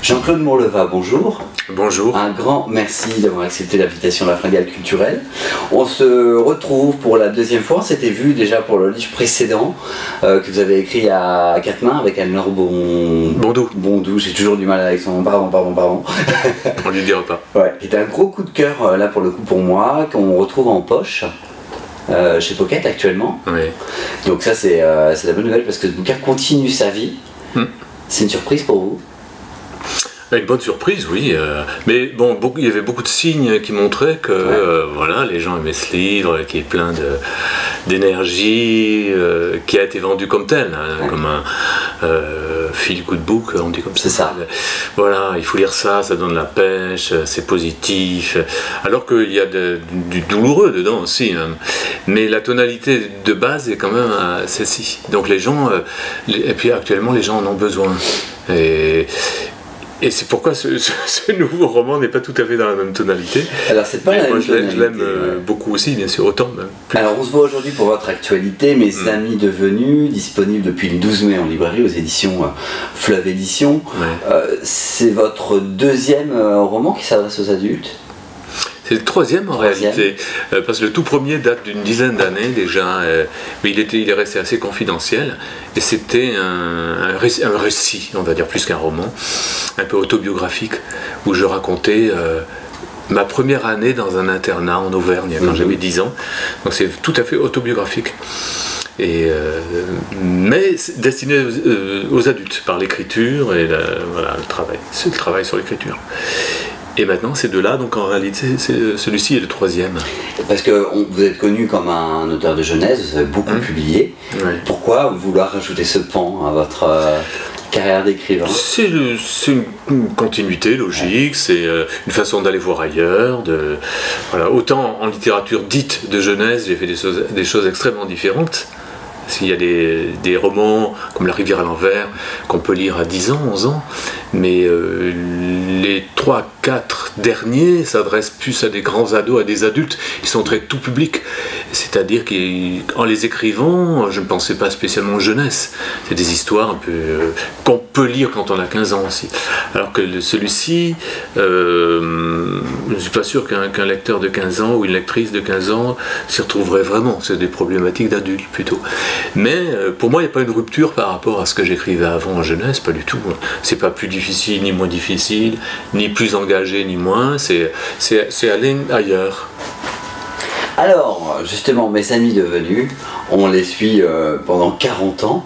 Jean-Claude Mourleva, bonjour. Bonjour. Un grand merci d'avoir accepté l'invitation de la Fringale culturelle. On se retrouve pour la deuxième fois. On s'était vu déjà pour le livre précédent que vous avez écrit à quatre mains avec Anne-Laure Bondou. J'ai toujours du mal avec son pardon. On lui dira pas. Ouais, c'était un gros coup de cœur là pour le coup pour moi, qu'on retrouve en poche. Chez Pocket actuellement. Oui. Donc ça c'est la bonne nouvelle parce que ce bouquin continue sa vie. C'est une surprise pour vous? Une bonne surprise, oui. Mais bon, il y avait beaucoup de signes qui montraient que voilà, les gens aimaient ce livre, qui est plein d'énergie, qui a été vendu comme tel, comme un feel good book, on dit comme ça. C'est ça. Voilà, il faut lire ça, ça donne la pêche, c'est positif. Alors qu'il y a du douloureux dedans aussi. Mais la tonalité de base est quand même celle-ci. Donc les gens, et puis actuellement les gens en ont besoin. Et c'est pourquoi ce nouveau roman n'est pas tout à fait dans la même tonalité. Alors c'est pas la même tonalité. Je l'aime beaucoup aussi, bien sûr, autant même. Alors on se voit aujourd'hui pour votre actualité, Mes Amis Devenus, disponible depuis le 12 mai en librairie aux éditions Fleuve Édition. C'est votre deuxième roman qui s'adresse aux adultes? C'est le troisième en réalité, parce que le tout premier date d'une dizaine d'années déjà, mais il est resté assez confidentiel, et c'était un récit, on va dire plus qu'un roman, un peu autobiographique, où je racontais ma première année dans un internat en Auvergne, quand j'avais 10 ans, donc c'est tout à fait autobiographique. Mais destiné aux adultes, par l'écriture et voilà, le travail sur l'écriture. Et maintenant, ces deux-là, donc en réalité, celui-ci est le troisième. Parce que vous êtes connu comme un auteur de jeunesse, vous avez beaucoup publié. Pourquoi vouloir rajouter ce pan à votre carrière d'écrivain? C'est une continuité logique, c'est une façon d'aller voir ailleurs. Voilà. Autant en littérature dite de jeunesse, j'ai fait des choses extrêmement différentes. Il y a des romans comme La rivière à l'envers qu'on peut lire à 10 ans, 11 ans, mais les 3-4 derniers s'adressent plus à des grands ados, à des adultes. Ils sont très tout public, c'est-à-dire qu'en les écrivant, je ne pensais pas spécialement jeunesse. C'est des histoires un peu qu'on peut lire quand on a 15 ans aussi. Alors que celui-ci, je ne suis pas sûr qu'un lecteur de 15 ans ou une lectrice de 15 ans s'y retrouverait vraiment. C'est des problématiques d'adultes plutôt. Mais pour moi, il n'y a pas une rupture par rapport à ce que j'écrivais avant en jeunesse, pas du tout. C'est pas plus difficile, ni moins difficile, ni plus engagé, ni moins. C'est aller ailleurs. Alors, justement, Mes Amis Devenus, on les suit pendant 40 ans.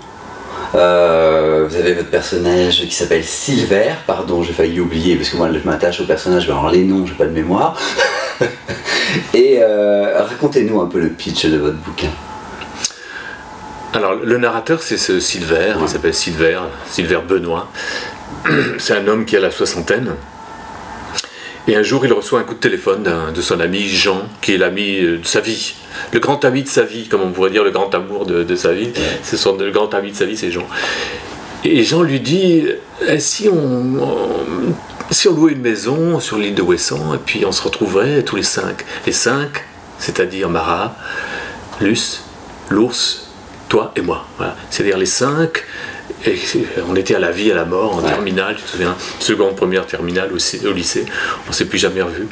Vous avez votre personnage qui s'appelle Silver, pardon, j'ai failli oublier, parce que moi je m'attache au personnage, mais alors les noms, j'ai pas de mémoire. Et racontez-nous un peu le pitch de votre bouquin. Alors, le narrateur, c'est ce Silver, il s'appelle Silver Benoît. C'est un homme qui a la soixantaine. Et un jour, il reçoit un coup de téléphone de son ami Jean, qui est l'ami de sa vie. Le grand ami de sa vie, comme on pourrait dire, le grand amour de sa vie. Le grand ami de sa vie, c'est Jean. Et Jean lui dit, si on louait une maison sur l'île de Ouessant, et puis on se retrouverait tous les 5. Les 5, c'est-à-dire Marat, Luce, l'ours, toi et moi. Voilà. C'est-à-dire les 5, et on était à la vie, à la mort, en terminale, tu te souviens, seconde, première, terminale au lycée, on ne s'est plus jamais revus.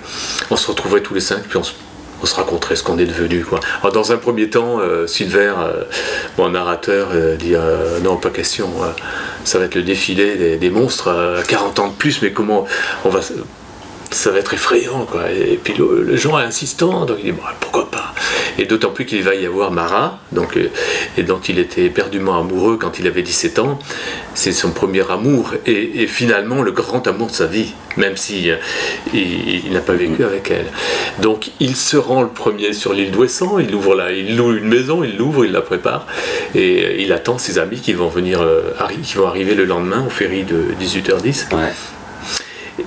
On se retrouverait tous les 5, puis on se raconterait ce qu'on est devenu. Alors, dans un premier temps, Silver, mon narrateur, dit non, pas question, ça va être le défilé des monstres à 40 ans de plus, mais comment on va... Ça va être effrayant, quoi. Et puis le Jean est insistant, donc il dit bon, pourquoi pas. Et d'autant plus qu'il va y avoir Marat, et dont il était éperdument amoureux quand il avait 17 ans. C'est son premier amour, et finalement le grand amour de sa vie, même si il n'a pas vécu avec elle. Donc il se rend le premier sur l'île d'Ouessant, il loue une maison, il l'ouvre, il la prépare, et il attend ses amis qui vont arriver le lendemain au ferry de 18h10.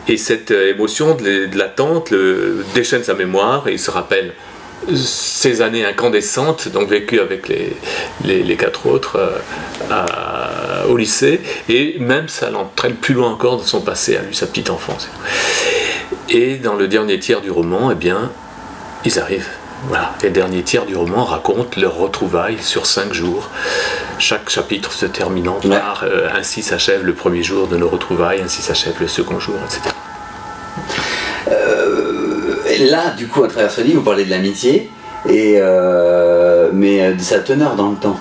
Et cette émotion de l'attente déchaîne sa mémoire, et il se rappelle ces années incandescentes, donc vécues avec les 4 autres au lycée, et même ça l'entraîne plus loin encore dans son passé, à lui, sa petite enfance. Et dans le dernier tiers du roman, eh bien, ils arrivent. Voilà. Et le dernier tiers du roman raconte leur retrouvaille sur 5 jours. chaque chapitre se terminant par ainsi s'achève le premier jour de nos retrouvailles, ainsi s'achève le second jour, etc. Là, du coup, à travers ce livre, vous parlez de l'amitié, mais de sa teneur dans le temps.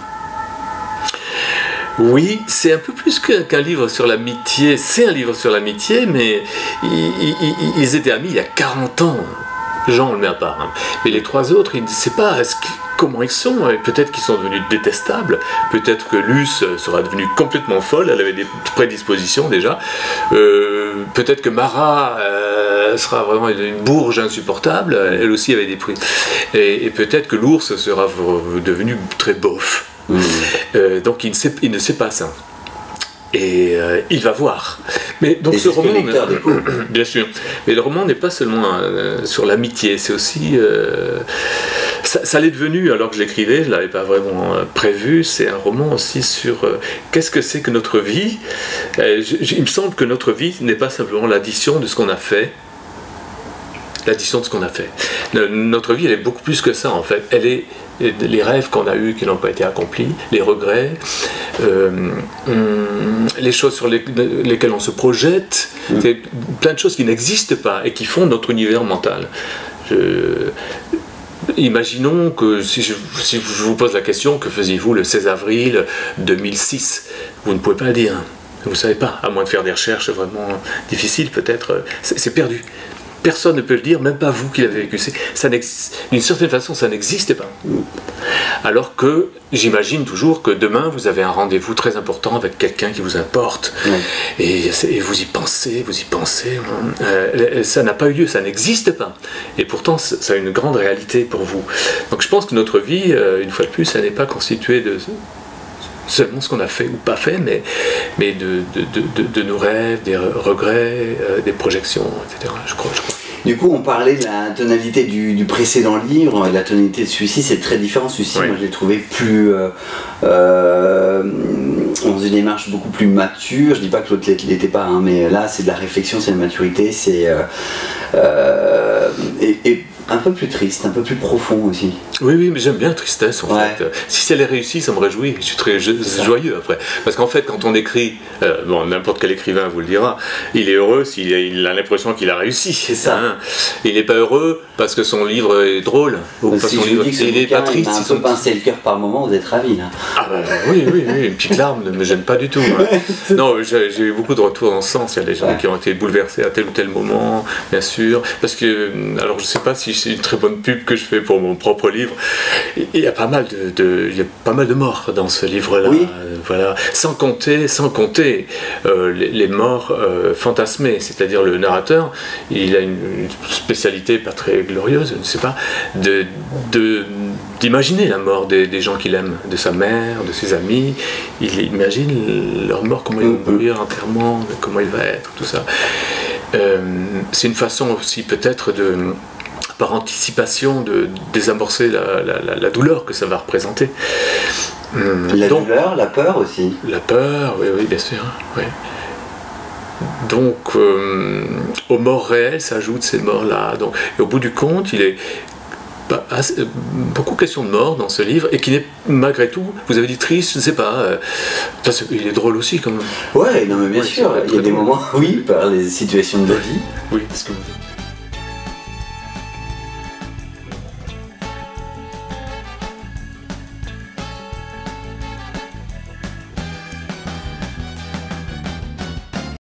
Oui, c'est un peu plus qu'un livre sur l'amitié. C'est un livre sur l'amitié, mais ils étaient amis il y a 40 ans. Jean, on le met à part. Hein. Mais les trois autres, il ne sait pas comment ils sont. Peut-être qu'ils sont devenus détestables. Peut-être que Luce sera devenue complètement folle. Elle avait des prédispositions déjà. Peut-être que Mara sera vraiment une bourge insupportable. Elle aussi avait des prix. Et peut-être que l'ours sera devenu très bof. Donc il ne sait pas ça. Et il va voir. Mais donc ce roman, bien sûr. Mais le roman n'est pas seulement sur l'amitié, c'est aussi ça l'est devenu alors que je l'écrivais, je l'avais pas vraiment prévu. C'est un roman aussi sur qu'est-ce que c'est que notre vie. Il me semble que notre vie n'est pas simplement l'addition de ce qu'on a fait. L'addition de ce qu'on a fait. Notre vie, elle est beaucoup plus que ça en fait. Elle est les rêves qu'on a eus qui n'ont pas été accomplis, les regrets, les choses sur lesquelles on se projette, plein de choses qui n'existent pas et qui font notre univers mental. Imaginons que si je vous pose la question, que faisiez-vous le 16 avril 2006 ? Vous ne pouvez pas le dire. Vous ne savez pas, à moins de faire des recherches vraiment difficiles peut-être. C'est perdu. Personne ne peut le dire, même pas vous qui l'avez vécu. D'une certaine façon, ça n'existe pas. Alors que j'imagine toujours que demain, vous avez un rendez-vous très important avec quelqu'un qui vous importe. Et vous y pensez. Ça n'a pas eu lieu, ça n'existe pas. Et pourtant, ça a une grande réalité pour vous. Donc je pense que notre vie, une fois de plus, elle n'est pas constituée de seulement ce qu'on a fait ou pas fait, mais de nos rêves, des regrets, des projections, etc. Je crois. Du coup, on parlait de la tonalité du précédent livre, la tonalité de celui-ci, c'est très différent. Celui-ci, moi, je l'ai trouvé plus dans une démarche beaucoup plus mature. Je dis pas que l'autre l'était pas, hein, mais là, c'est de la réflexion, c'est de la maturité, c'est et un peu plus triste, un peu plus profond aussi. Oui, mais j'aime bien la tristesse en fait. Si elle est réussie, ça me réjouit. Je suis très joyeux après. Parce qu'en fait, quand on écrit, n'importe quel écrivain vous le dira, il est heureux s'il a l'impression qu'il a réussi. C'est ça. Hein. Il n'est pas heureux parce que son livre est drôle. Ou parce que son livre il n'est pas triste. Si on pincé le cœur par moment, vous êtes ravis là. Ah oui, une petite larme ne me gêne pas du tout. Hein. Non, j'ai eu beaucoup de retours dans ce sens. Il y a des gens qui ont été bouleversés à tel ou tel moment, bien sûr. Parce que, alors je ne sais pas si c'est une très bonne pub que je fais pour mon propre livre. Il y a pas mal de morts dans ce livre-là. Oui. Voilà. Sans compter les morts fantasmées. C'est-à-dire le narrateur, il a une spécialité pas très glorieuse, je ne sais pas, d'imaginer la mort des gens qu'il aime, de sa mère, de ses amis. Il imagine leur mort, comment ils vont mourir, l'enterrement, comment il va être, tout ça. C'est une façon aussi peut-être par anticipation de désamorcer la douleur que ça va représenter. Douleur, la peur aussi. La peur, oui, bien sûr. Oui. Donc, aux morts réelles s'ajoutent ces morts-là. Et au bout du compte, il est beaucoup question de mort dans ce livre, et qui n'est malgré tout, vous avez dit triste, je ne sais pas, il est drôle aussi quand même. Ouais, non mais bien sûr, il y a des moments, oui, par les situations de la vie. Oui, parce que